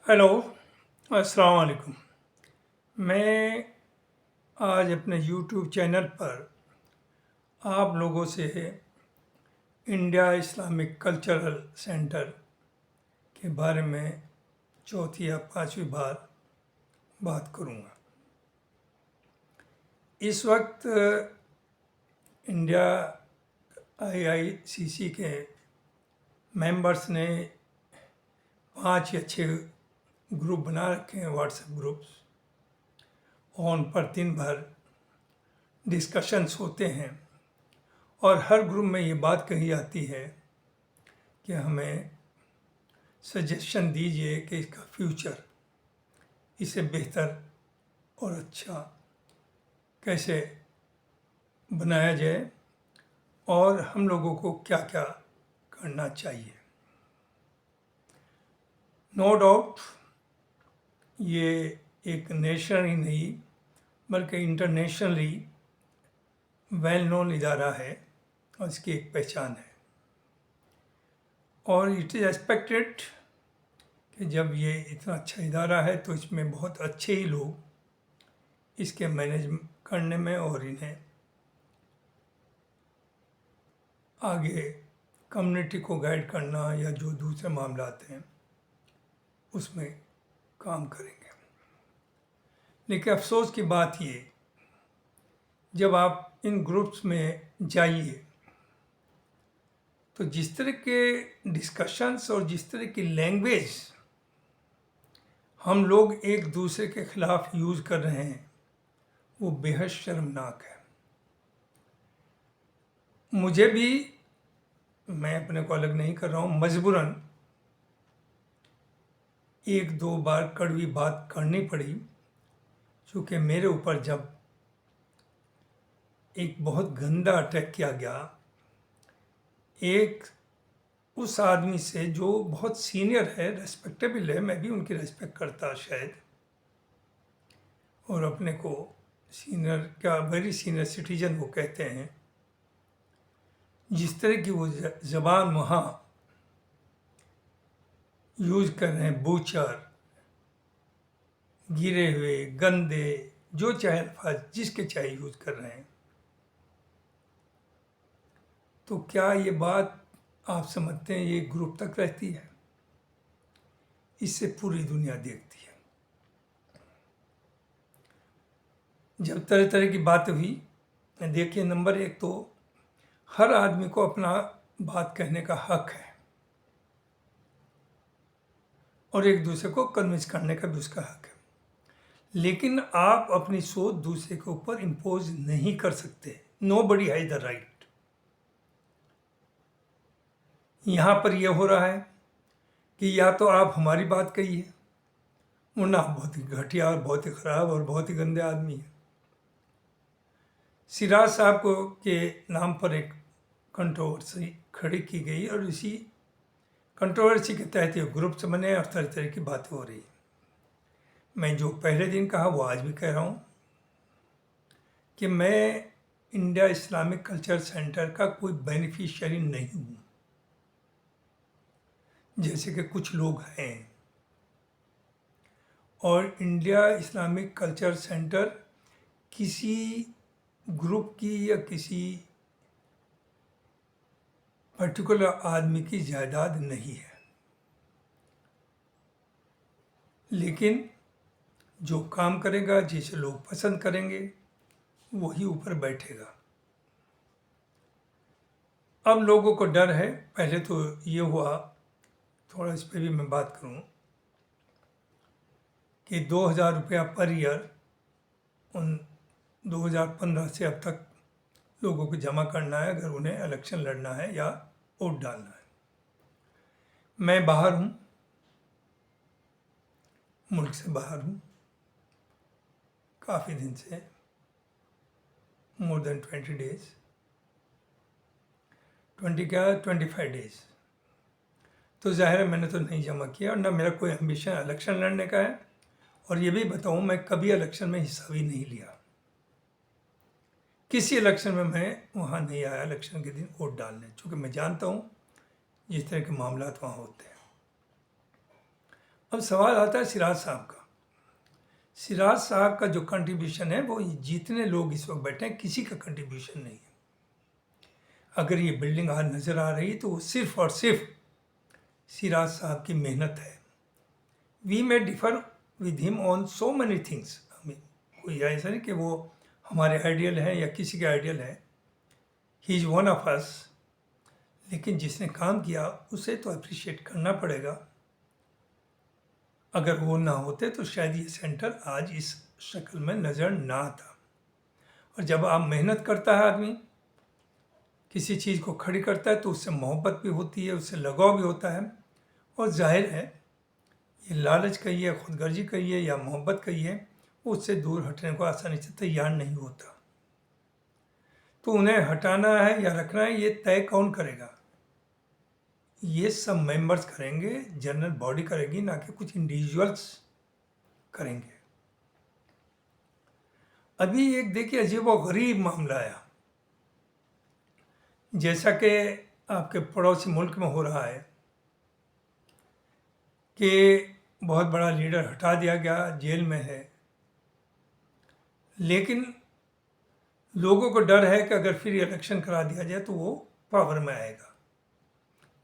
Hello, अस्सलाम वालेकुम। मैं आज अपने यूट्यूब चैनल पर आप लोगों से इंडिया इस्लामिक कल्चरल सेंटर के बारे में चौथी या पांचवी बार बात करूंगा। इस वक्त इंडिया आईआईसीसी के मेंबर्स ने 5 या 6 ग्रुप बना रखे हैं, व्हाट्सएप ग्रुप्स, और उन पर दिन भर डिस्कशंस होते हैं और हर ग्रुप में ये बात कही जाती है कि हमें सजेशन दीजिए कि इसका फ्यूचर, इसे बेहतर और अच्छा कैसे बनाया जाए और हम लोगों को क्या क्या करना चाहिए। नो डाउट ये एक नेशनल ही नहीं बल्कि इंटरनेशनली वेल नोन इदारा है और इसकी एक पहचान है, और इट इज़ एक्सपेक्टेड कि जब ये इतना अच्छा इदारा है तो इसमें बहुत अच्छे ही लोग इसके मैनेज करने में और इन्हें आगे कम्युनिटी को गाइड करना या जो दूसरे मामलात हैं उसमें काम करेंगे। लेकिन अफसोस की बात ये, जब आप इन ग्रुप्स में जाइए तो जिस तरह के डिस्कशंस और जिस तरह की लैंग्वेज हम लोग एक दूसरे के खिलाफ यूज़ कर रहे हैं वो बेहद शर्मनाक है। मुझे भी, मैं अपने को अलग नहीं कर रहा हूँ, मजबूरन 1-2 बार कड़वी बात करनी पड़ी, क्योंकि मेरे ऊपर जब एक बहुत गंदा अटैक किया गया एक उस आदमी से जो बहुत सीनियर है, रेस्पेक्टेबल है, मैं भी उनकी रेस्पेक्ट करता शायद, और अपने को सीनियर क्या, वेरी सीनियर सिटीजन वो कहते हैं, जिस तरह की वो ज़बान वहाँ यूज़ कर रहे हैं, बूचर, गिरे हुए, गंदे, जो चाहे अल्फाज जिसके चाहे यूज़ कर रहे हैं, तो क्या ये बात आप समझते हैं ये ग्रुप तक रहती है? इससे पूरी दुनिया देखती है। जब तरह तरह की बात हुई, देखिए, नंबर 1 तो हर आदमी को अपना बात कहने का हक है और एक दूसरे को कन्विंस करने का भी उसका हक है, लेकिन आप अपनी सोच दूसरे के ऊपर इम्पोज नहीं कर सकते। Nobody has the right. यहाँ पर यह हो रहा है कि या तो आप हमारी बात कहिए, वरना आप बहुत ही घटिया और बहुत ही ख़राब और बहुत ही गंदे आदमी हैं। सिराज साहब को के नाम पर एक कंट्रोवर्सी खड़ी की गई और इसी कंट्रोवर्सी के तहत ये ग्रुप्स बने और तरह तरह की बातें हो रही। मैं जो पहले दिन कहा वो आज भी कह रहा हूँ कि मैं इंडिया इस्लामिक कल्चर सेंटर का कोई बेनिफिशियरी नहीं हूँ, जैसे कि कुछ लोग हैं। और इंडिया इस्लामिक कल्चर सेंटर किसी ग्रुप की या किसी पर्टिकुलर आदमी की जायदाद नहीं है, लेकिन जो काम करेगा, जिसे लोग पसंद करेंगे, वही ऊपर बैठेगा। अब लोगों को डर है, पहले तो ये हुआ, थोड़ा इस पर भी मैं बात करूं, कि 2000 रुपया पर ईयर उन 2015 से अब तक लोगों को जमा करना है अगर उन्हें इलेक्शन लड़ना है या वोट डालना है। मैं बाहर हूँ, मुल्क से बाहर हूँ काफ़ी दिन से, मोर देन 20 डेज, 20 क्या 25 डेज। तो ज़ाहिर है मैंने तो नहीं जमा किया और ना मेरा कोई एम्बिशन इलेक्शन लड़ने का है, और ये भी बताऊँ मैं कभी इलेक्शन में हिस्सा भी नहीं लिया। किसी इलेक्शन में मैं वहाँ नहीं आया इलेक्शन के दिन वोट डालने, चूँकि मैं जानता हूँ जिस तरह के मामला वहाँ होते हैं। अब सवाल आता है सिराज साहब का। सिराज साहब का जो कंट्रीब्यूशन है वो जितने लोग इस वक्त बैठे हैं किसी का कंट्रीब्यूशन नहीं है। अगर ये बिल्डिंग आज नज़र आ रही है तो वो सिर्फ और सिर्फ सिराज साहब की मेहनत है। We may differ with him on so many things. हमें कोई ऐसा नहीं कि वो हमारे आइडियल हैं या किसी के आइडियल है। He is one of us. लेकिन जिसने काम किया उसे तो अप्रिशिएट करना पड़ेगा। अगर वो ना होते तो शायद ये सेंटर आज इस शक्ल में नज़र ना आता। और जब आप मेहनत करता है आदमी, किसी चीज़ को खड़ी करता है तो उससे मोहब्बत भी होती है, उससे लगाव भी होता है। और जाहिर है ये लालच कहिए, खुदगर्जी कहिए या मोहब्बत कहिए, उससे दूर हटने को आसानी से तैयार नहीं होता। तो उन्हें हटाना है या रखना है ये तय कौन करेगा? ये सब मेंबर्स करेंगे, जनरल बॉडी करेगी, ना कि कुछ इंडिविजुअल्स करेंगे। अभी एक देखिए अजीब व गरीब मामला आया, जैसा कि आपके पड़ोसी मुल्क में हो रहा है कि बहुत बड़ा लीडर हटा दिया गया, जेल में है, लेकिन लोगों को डर है कि अगर फिर इलेक्शन करा दिया जाए तो वो पावर में आएगा।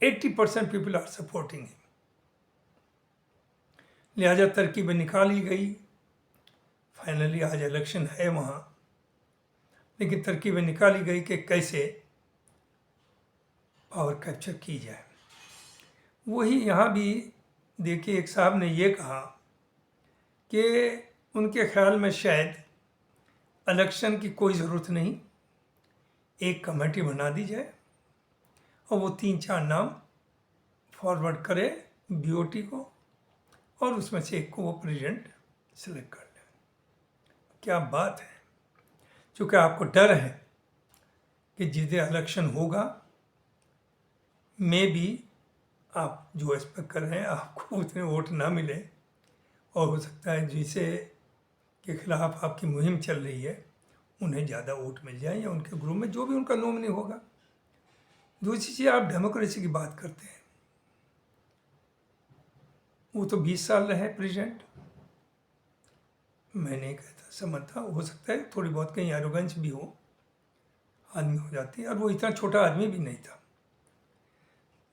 80% पीपल आर सपोर्टिंग हिम। लिहाजा तरकीबें निकाली गई। फाइनली आज इलेक्शन है वहाँ, लेकिन तरकीबें निकाली गई कि कैसे पावर कैप्चर की जाए। वही यहाँ भी देखिए एक साहब ने ये कहा कि उनके ख्याल में शायद इलेक्शन की कोई ज़रूरत नहीं, एक कमेटी बना दी जाए और वो 3-4 नाम फॉरवर्ड करे बीओटी को और उसमें से एक को वो प्रेसिडेंट सेलेक्ट कर ले। क्या बात है! चूँकि आपको डर है कि जिस दिन इलेक्शन होगा मे भी आप जो एक्सपेक्ट कर रहे हैं आपको उतने वोट ना मिले, और हो सकता है जिसे के खिलाफ आपकी मुहिम चल रही है उन्हें ज़्यादा वोट मिल जाए या उनके ग्रुप में जो भी उनका नॉमिनी होगा। दूसरी चीज़, आप डेमोक्रेसी की बात करते हैं, वो तो 20 साल रहे प्रेसिडेंट। मैं नहीं कहता, समझता हो सकता है थोड़ी बहुत कहीं एरोगेंस भी हो, आदमी हो जाती है, और वो इतना छोटा आदमी भी नहीं था।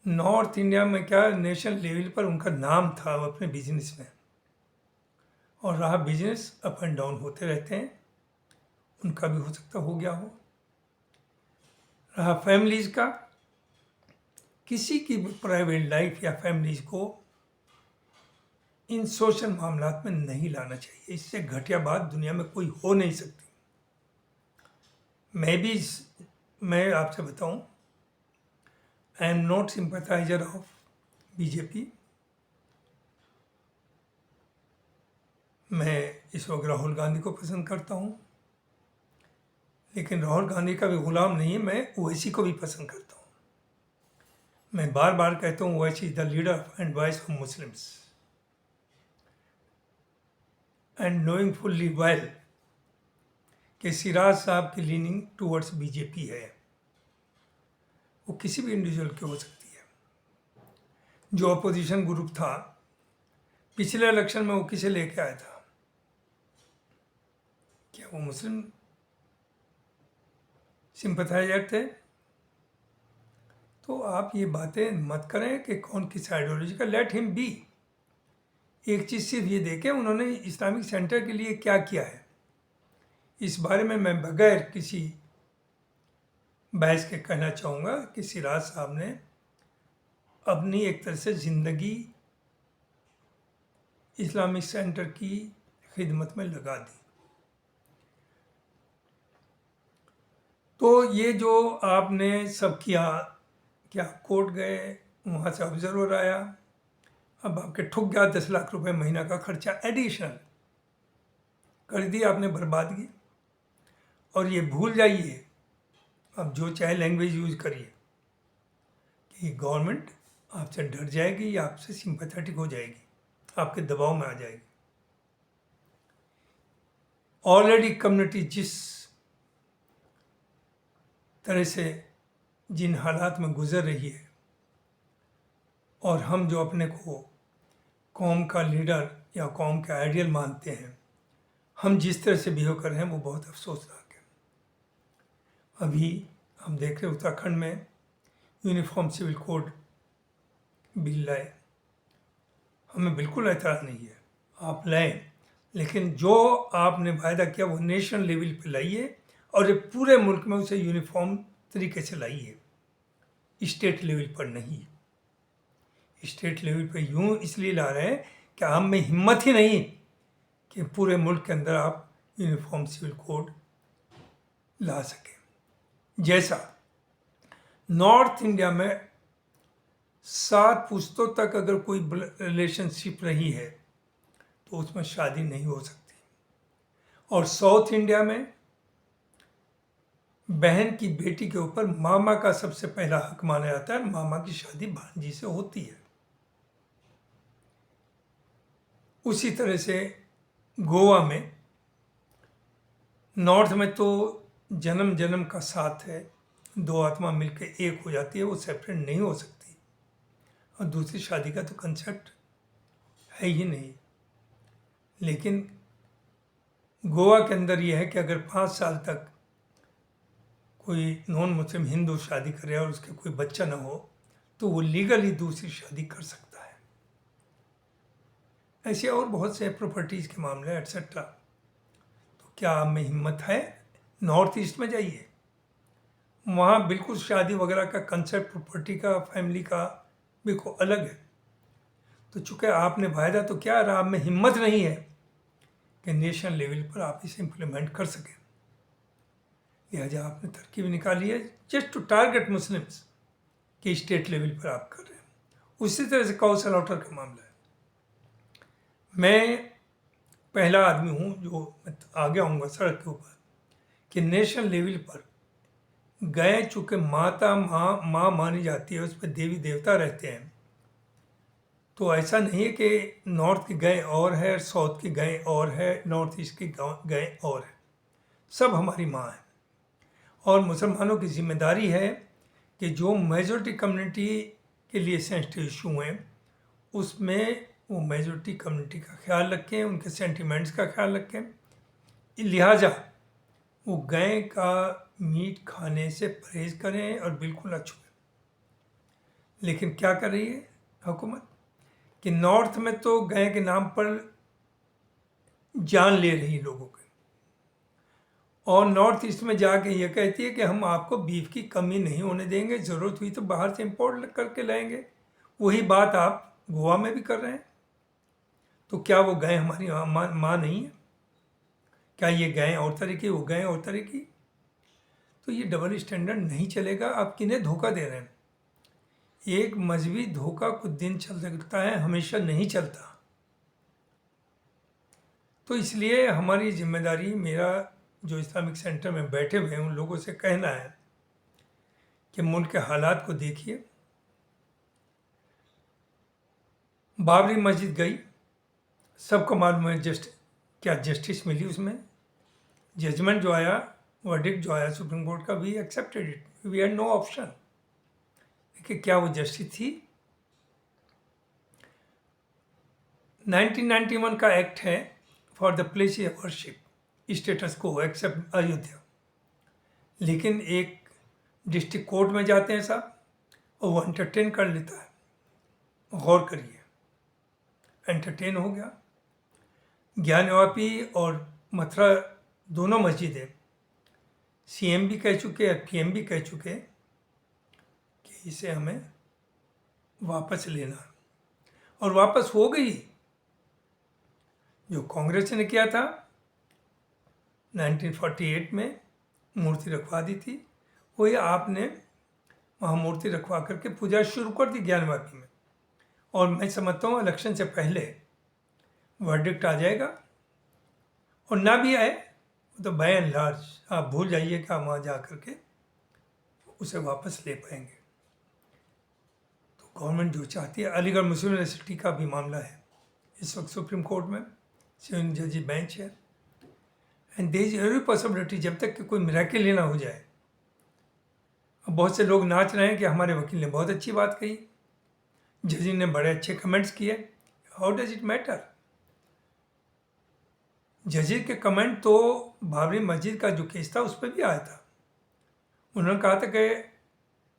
नॉर्थ इंडिया में क्या नेशनल लेवल पर उनका नाम था अपने बिजनेस में, और रहा बिजनेस अप एंड डाउन होते रहते हैं, उनका भी हो सकता हो गया हो। रहा फैमिलीज़ का, किसी की भी प्राइवेट लाइफ या फैमिलीज़ को इन सोशल मामलात में नहीं लाना चाहिए। इससे घटिया बात दुनिया में कोई हो नहीं सकती। मैं आपसे बताऊं, I am not sympathizer of BJP. मैं इस वक्त राहुल गांधी को पसंद करता हूं, लेकिन राहुल गांधी का भी गुलाम नहीं है, मैं ओवैसी को भी पसंद करता हूं। मैं बार बार कहता हूं Owaisi is the leader and voice of Muslims, and knowing fully well कि सिराज साहब की लीनिंग टूवर्ड्स बीजेपी है। वो किसी भी इंडिविजुअल की हो सकती है। जो अपोजिशन ग्रुप था पिछले इलेक्शन में, वो किसे लेके आया था? क्या वो मुस्लिम सिंपैथाइजर थे? तो आप ये बातें मत करें कि कौन किस आइडियोलॉजी का, लेट हिम बी। एक चीज़ सिर्फ ये देखें उन्होंने इस्लामिक सेंटर के लिए क्या किया है। इस बारे में मैं बगैर किसी बहस के कहना चाहूँगा कि सिराज साहब ने अपनी एक तरह से ज़िंदगी इस्लामिक सेंटर की खिदमत में लगा दी। तो ये जो आपने सब किया, क्या कोर्ट गए, वहाँ से ऑब्जर्वर आया, अब आपके ठुक गया 10 लाख रुपए महीना का खर्चा एडिशनल कर दिया आपने, बर्बादगी। और ये भूल जाइए, अब जो चाहे लैंग्वेज यूज करिए, कि गवर्नमेंट आपसे डर जाएगी या आपसे सिंपैथेटिक हो जाएगी, आपके दबाव में आ जाएगी। ऑलरेडी कम्युनिटी जिस तरह से जिन हालात में गुजर रही है, और हम जो अपने को कौम का लीडर या कौम के आइडियल मानते हैं, हम जिस तरह से बिहेव कर रहे हैं वो बहुत अफसोसनाक है। अभी हम देख रहे हैं उत्तराखंड में यूनिफॉर्म सिविल कोड बिल लाए, हमें बिल्कुल एतराज़ नहीं है, आप लाएं, लेकिन जो आपने वायदा किया वो नेशनल लेवल पे लाइए और ये पूरे मुल्क में उसे यूनिफॉर्म तरीके से लाइए, स्टेट लेवल पर नहीं। स्टेट लेवल पे यूँ इसलिए ला रहे हैं कि हम में हिम्मत ही नहीं कि पूरे मुल्क के अंदर आप यूनिफॉर्म सिविल कोड ला सकें। जैसा नॉर्थ इंडिया में 7 पुश्तों तक अगर कोई रिलेशनशिप रही है तो उसमें शादी नहीं हो सकती, और साउथ इंडिया में बहन की बेटी के ऊपर मामा का सबसे पहला हक माना जाता है, मामा की शादी भांजी से होती है। उसी तरह से गोवा में, नॉर्थ में तो जन्म जन्म का साथ है, 2 आत्मा मिलकर एक हो जाती है, वो सेपरेट नहीं हो सकती, और दूसरी शादी का तो कंसेप्ट है ही नहीं। लेकिन गोवा के अंदर यह है कि अगर 5 साल तक कोई नॉन मुस्लिम हिंदू शादी करे और उसके कोई बच्चा ना हो तो वो लीगली दूसरी शादी कर सकता है। ऐसे और बहुत से प्रॉपर्टीज़ के मामले एट्सेट्रा। तो क्या आप में हिम्मत है? नॉर्थ ईस्ट में जाइए, वहाँ बिल्कुल शादी वगैरह का कंसेप्ट, प्रॉपर्टी का, फैमिली का बिल्कुल अलग है। तो चूँकि आपने वायदा तो क्या, आप में हिम्मत नहीं है कि नेशनल लेवल पर आप इसे इम्प्लीमेंट कर सकें, लिहाजा आपने तरकीब निकाली है जस्ट टू टारगेट मुस्लिम्स कि स्टेट लेवल पर आप कर रहे हैं। उसी तरह से कौ सलौटर का मामला है। मैं पहला आदमी हूँ जो मैं आगे आऊँगा सड़क के ऊपर कि नेशनल लेवल पर गाय चूँकि माता माँ मानी जाती है, उस पर देवी देवता रहते हैं, तो ऐसा नहीं है कि नॉर्थ की गाय और है, साउथ की गाय और है, नॉर्थ ईस्ट की गाय और है, सब हमारी माँ है। और मुसलमानों की जिम्मेदारी है कि जो मेजॉरिटी कम्युनिटी के लिए सेंसिटिव इशू हैं उसमें वो मेजॉरिटी कम्युनिटी का ख्याल रखें, उनके सेंटिमेंट्स का ख्याल रखें। लिहाजा वो गाय का मीट खाने से परहेज करें और बिल्कुल ना छुएं। लेकिन क्या कर रही है हुकूमत कि नॉर्थ में तो गाय के नाम पर जान ले रही लोगों के, और नॉर्थ ईस्ट में जाके ये कहती है कि हम आपको बीफ की कमी नहीं होने देंगे, ज़रूरत हुई तो बाहर से इंपोर्ट करके लाएंगे। वही बात आप गोवा में भी कर रहे हैं। तो क्या वो गाय हमारी माँ नहीं है? क्या ये गाय और तरह की, वो गाय और तरह की? तो ये डबल स्टैंडर्ड नहीं चलेगा। आप किन्हें धोखा दे रहे हैं? एक मजहबी धोखा कुछ दिन चल सकता है, हमेशा नहीं चलता। तो इसलिए हमारी जिम्मेदारी, मेरा जो इस्लामिक सेंटर में बैठे हुए हैं उन लोगों से कहना है कि मुल्क के हालात को देखिए। बाबरी मस्जिद गई, सबको मालूम है क्या जस्टिस मिली उसमें। जजमेंट जो आया, वर्डिक्ट जो आया सुप्रीम कोर्ट का, we accepted it, we had no option. देखिए क्या वो जस्टिस थी? 1991 का एक्ट है for the place of worship status को एक्सेप्ट अयोध्या, लेकिन एक डिस्ट्रिक्ट कोर्ट में जाते हैं साहब और वो एंटरटेन कर लेता है। गौर करिए, एंटरटेन हो गया। ज्ञानवापी और मथुरा दोनों मस्जिदें सीएम भी कह चुके, पीएम भी कह चुके कि इसे हमें वापस लेना, और वापस हो गई। जो कांग्रेस ने किया था 1948 में, मूर्ति रखवा दी थी, वही आपने वहाँ मूर्ति रखवा करके पूजा शुरू कर दी ज्ञानवापी में। और मैं समझता हूँ इलेक्शन से पहले वर्डिक्ट आ जाएगा, और ना भी आए तो बाय एंड लार्ज आप भूल जाइए कि आप वहाँ जा करके उसे वापस ले पाएंगे। तो गवर्नमेंट जो चाहती है, अलीगढ़ मुस्लिम यूनिवर्सिटी का भी मामला है इस वक्त सुप्रीम कोर्ट में, 7 जजी बेंच है, and there is every possibility जब तक कि कोई मिराकल ही ना हो जाए। अब बहुत से लोग नाच रहे हैं कि हमारे वकील ने बहुत अच्छी बात कही, जजी ने बड़े अच्छे कमेंट्स किए, हाउ डज इट मैटर? जजेस के कमेंट तो बाबरी मस्जिद का जो केस था उस पर भी आया था। उन्होंने कहा था कि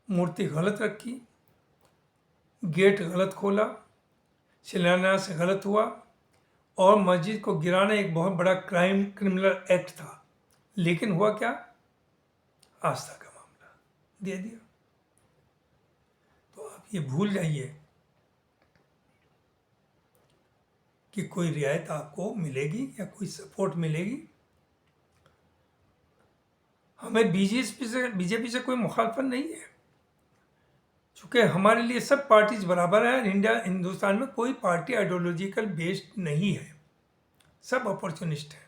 मूर्ति गलत रखी, गेट गलत खोला, शिलान्यास गलत हुआ और मस्जिद को गिराना एक बहुत बड़ा क्रिमिनल एक्ट था। लेकिन हुआ क्या? आस्था का मामला दे दिया। तो आप ये भूल जाइए कि कोई रियायत आपको मिलेगी या कोई सपोर्ट मिलेगी। हमें बीजेपी से कोई मुखालफत नहीं है, चूँकि हमारे लिए सब पार्टीज बराबर है। हिंदुस्तान में कोई पार्टी आइडियोलॉजिकल बेस्ड नहीं है, सब अपॉर्चुनिस्ट हैं।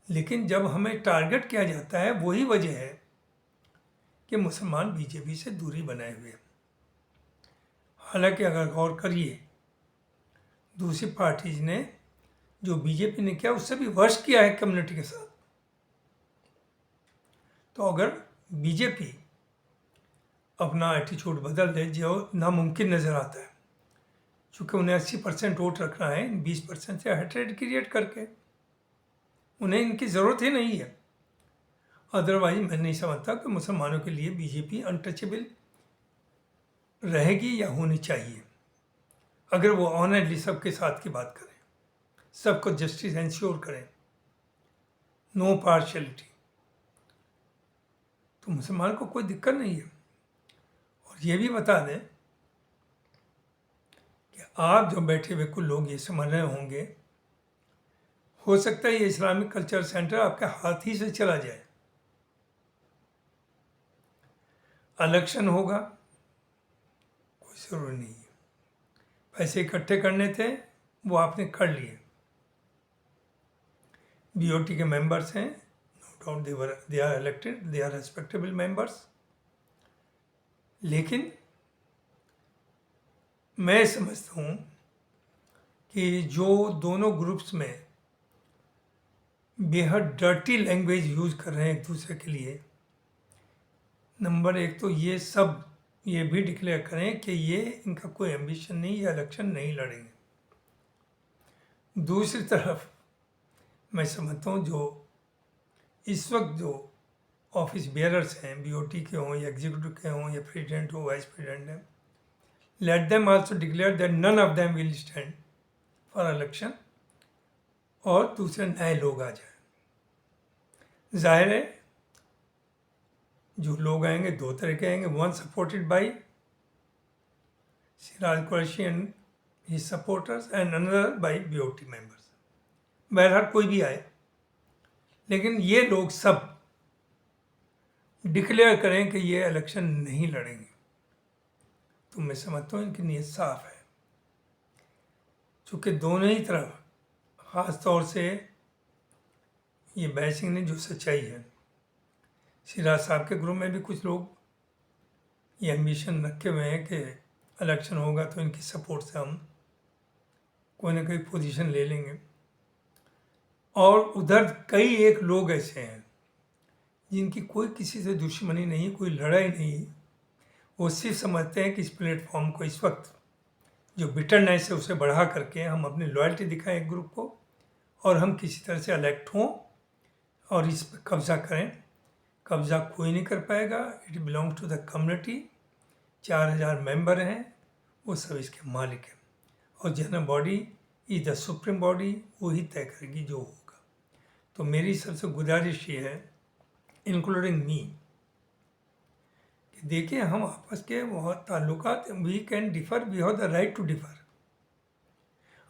लेकिन जब हमें टारगेट किया जाता है, वही वजह है कि मुसलमान बीजेपी से दूरी बनाए हुए हैं। हालांकि अगर गौर करिए, दूसरी पार्टीज ने जो बीजेपी ने किया उससे भी वर्ष किया है कम्युनिटी के साथ। तो अगर बीजेपी अपना एटीट्यूड बदल दे, जो नामुमकिन नज़र आता है, चूँकि उन्हें 80% वोट रखना है 20% से हेट्रेड क्रिएट करके, उन्हें इनकी ज़रूरत ही नहीं है। अदरवाइज मैं नहीं समझता कि मुसलमानों के लिए बीजेपी अनटचेबल रहेगी या होनी चाहिए। अगर वो ऑनेस्टली सबके साथ की बात करें, सबको जस्टिस इंश्योर करें, नो पार्शलिटी, तो मुसलमान को कोई दिक्कत नहीं है। और ये भी बता दें कि आप जो बैठे हुए कुछ लोग ये समझ रहे होंगे, हो सकता है ये इस्लामिक कल्चर सेंटर आपके हाथ ही से चला जाए। इलेक्शन होगा, कोई ज़रूरी नहीं है। पैसे इकट्ठे करने थे, वो आपने कर लिए। बीओटी के मेंबर्स हैं, no doubt they are elected, they are respectable members. लेकिन मैं समझता हूँ कि जो दोनों ग्रुप्स में बेहद डर्टी लैंग्वेज यूज़ कर रहे हैं एक दूसरे के लिए, नंबर एक तो ये सब ये भी डिक्लेयर करें कि ये इनका कोई एम्बिशन नहीं, ये इलेक्शन नहीं लड़ेंगे। दूसरी तरफ मैं समझता हूँ जो इस वक्त जो ऑफिस बेयरर्स हैं, बीओटी के हों या एग्जीक्यूटिव के हों या प्रेसिडेंट हो, वाइस प्रेसिडेंट हैं, let them also declare that none of them will stand for election और दूसरे नए लोग आ जाए। जाहिर है जो लोग आएंगे दो तरह के आएंगे, one supported by Siraj Qureshi and his supporters and another by BOT members. बहरहाल कोई भी आए, लेकिन ये लोग सब डिक्लेयर करें कि ये इलेक्शन नहीं लड़ेंगे, तो मैं समझता हूँ इनकी नीयत साफ है। चूँकि दोनों ही तरफ, ख़ास तौर से ये बैसिंग ने जो सच्चाई है, सिराज साहब के ग्रुप में भी कुछ लोग ये एम्बिशन रखे हुए हैं कि इलेक्शन होगा तो इनकी सपोर्ट से हम कोई ना कोई पोजीशन ले लेंगे। और उधर कई एक लोग ऐसे हैं जिनकी कोई किसी से दुश्मनी नहीं, कोई लड़ाई नहीं, वो सिर्फ समझते हैं कि इस प्लेटफॉर्म को इस वक्त जो बिटरनेस है उसे बढ़ा करके हम अपनी लॉयल्टी दिखाएं एक ग्रुप को और हम किसी तरह से इलेक्ट हों और इस पर कब्ज़ा करें। कब्ज़ा कोई नहीं कर पाएगा, it belongs to the community. 4000 member हैं, वो सब इसके मालिक हैं और general body is the supreme body, वही तय करेगी जो होगा। तो मेरी सबसे गुजारिश ये है, इंक्लूडिंग मी, कि देखिए हम आपस के बहुत ताल्लुकात, we can differ, we have the right to differ.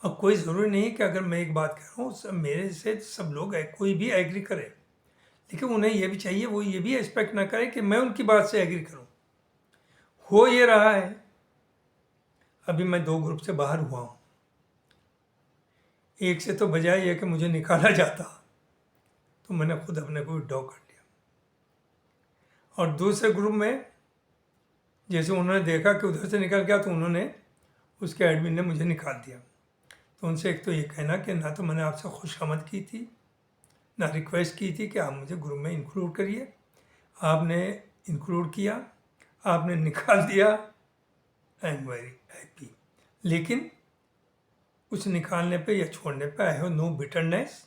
और कोई ज़रूरी नहीं कि अगर मैं एक बात कह रहा हूँ मेरे से सब लोग कोई भी एग्री करे, लेकिन उन्हें यह भी चाहिए, वो ये भी एक्सपेक्ट ना करें कि मैं उनकी बात से एग्री करूँ। हो ये रहा है, अभी मैं 2 ग्रुप से बाहर हुआ हूँ। एक से तो बजाय ये कि मुझे निकाला जाता, तो मैंने खुद अपने को विड्रॉ कर लिया। और दूसरे ग्रुप में जैसे उन्होंने देखा कि उधर से निकल गया, तो उन्होंने, उसके एडमिन ने मुझे निकाल दिया। तो उनसे एक तो ये कहना कि ना तो मैंने आपसे खुशामद की थी, ना रिक्वेस्ट की थी कि आप मुझे ग्रुप में इंक्लूड करिए, आपने इंक्लूड किया, आपने निकाल दिया, आई एम वेरी हैप्पी। लेकिन कुछ निकालने पे या छोड़ने पे आई हैव नो बिटरनेस।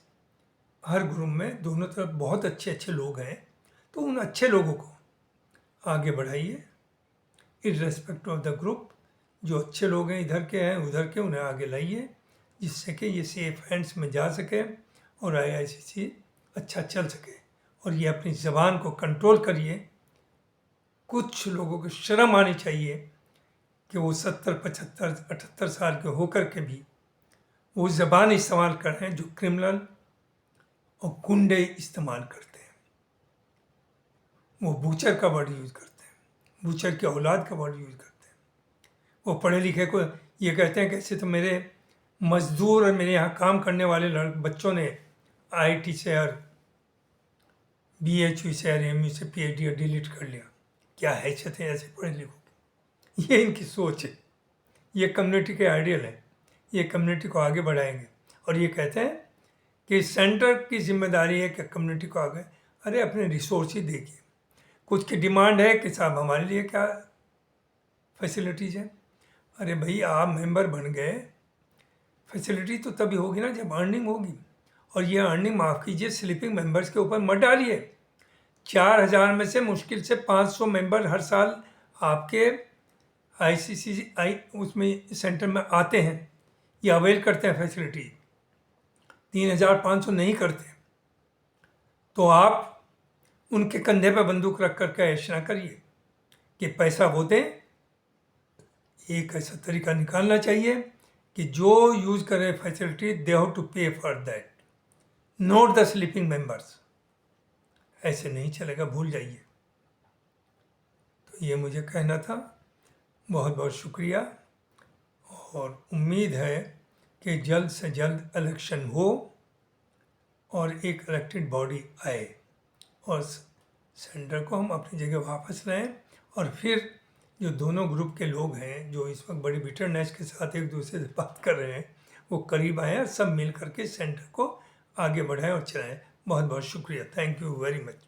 हर ग्रुप में दोनों तरफ बहुत अच्छे अच्छे लोग हैं, तो उन अच्छे लोगों को आगे बढ़ाइए इर्रेस्पेक्टिव ऑफ द ग्रुप। जो अच्छे लोग हैं इधर के हैं उधर के, उन्हें आगे लाइए जिससे कि ये सेफ हैंड्स में जा सके और IICC अच्छा चल सके। और ये अपनी ज़बान को कंट्रोल करिए। कुछ लोगों को शर्म आनी चाहिए कि वो 70, 75, 78 साल के होकर के भी वो ज़बान इस्तेमाल कर रहे हैं जो क्रिमिनल और गुंडे इस्तेमाल करते हैं। वो बूचर का वर्ड यूज़ करते हैं, बूचर की औलाद का वर्ड यूज़ करते हैं। वो पढ़े लिखे को ये कहते हैं कि ऐसे तो मेरे मजदूर और मेरे यहाँ काम करने वाले बच्चों ने IIT से और BHU से और MU से PhD डिलीट कर लिया। क्या हैसियत है ऐसे पढ़े लिखों की? ये इनकी सोच है, ये कम्युनिटी के आइडियल है, ये कम्युनिटी को आगे बढ़ाएंगे। और ये कहते हैं कि सेंटर की जिम्मेदारी है कि कम्युनिटी को आगे, अरे अपने रिसोर्स ही देखिए। कुछ की डिमांड है कि साहब हमारे लिए क्या फैसिलिटीज़ हैं। अरे भाई आप मेंबर बन गए, फैसिलिटी तो तभी होगी ना जब अर्निंग होगी। और ये अर्निंग माफ़ कीजिए स्लीपिंग मेंबर्स के ऊपर मत डालिए। 4000 में से मुश्किल से 500 मेंबर हर साल आपके ICC उसमें सेंटर में आते हैं या अवेल करते हैं फैसिलिटी। 3500 नहीं करते, तो आप उनके कंधे पर बंदूक रख करके ऐश ना करिए कि पैसा वो दें। एक ऐसा तरीका निकालना चाहिए कि जो यूज़ करें फैसिलिटी दे हैव टू पे for that, note the sleeping members. ऐसे नहीं चलेगा, भूल जाइए। तो ये मुझे कहना था। बहुत बहुत शुक्रिया और उम्मीद है कि जल्द से जल्द इलेक्शन हो और एक इलेक्टेड बॉडी आए और सेंटर को हम अपनी जगह वापस लाएं। और फिर जो दोनों ग्रुप के लोग हैं जो इस वक्त बड़ी बिटरनेस के साथ एक दूसरे से बात कर रहे हैं, वो करीब आए और सब मिल करके सेंटर को आगे बढ़ाएं और चलाएं। बहुत बहुत शुक्रिया। Thank you very much.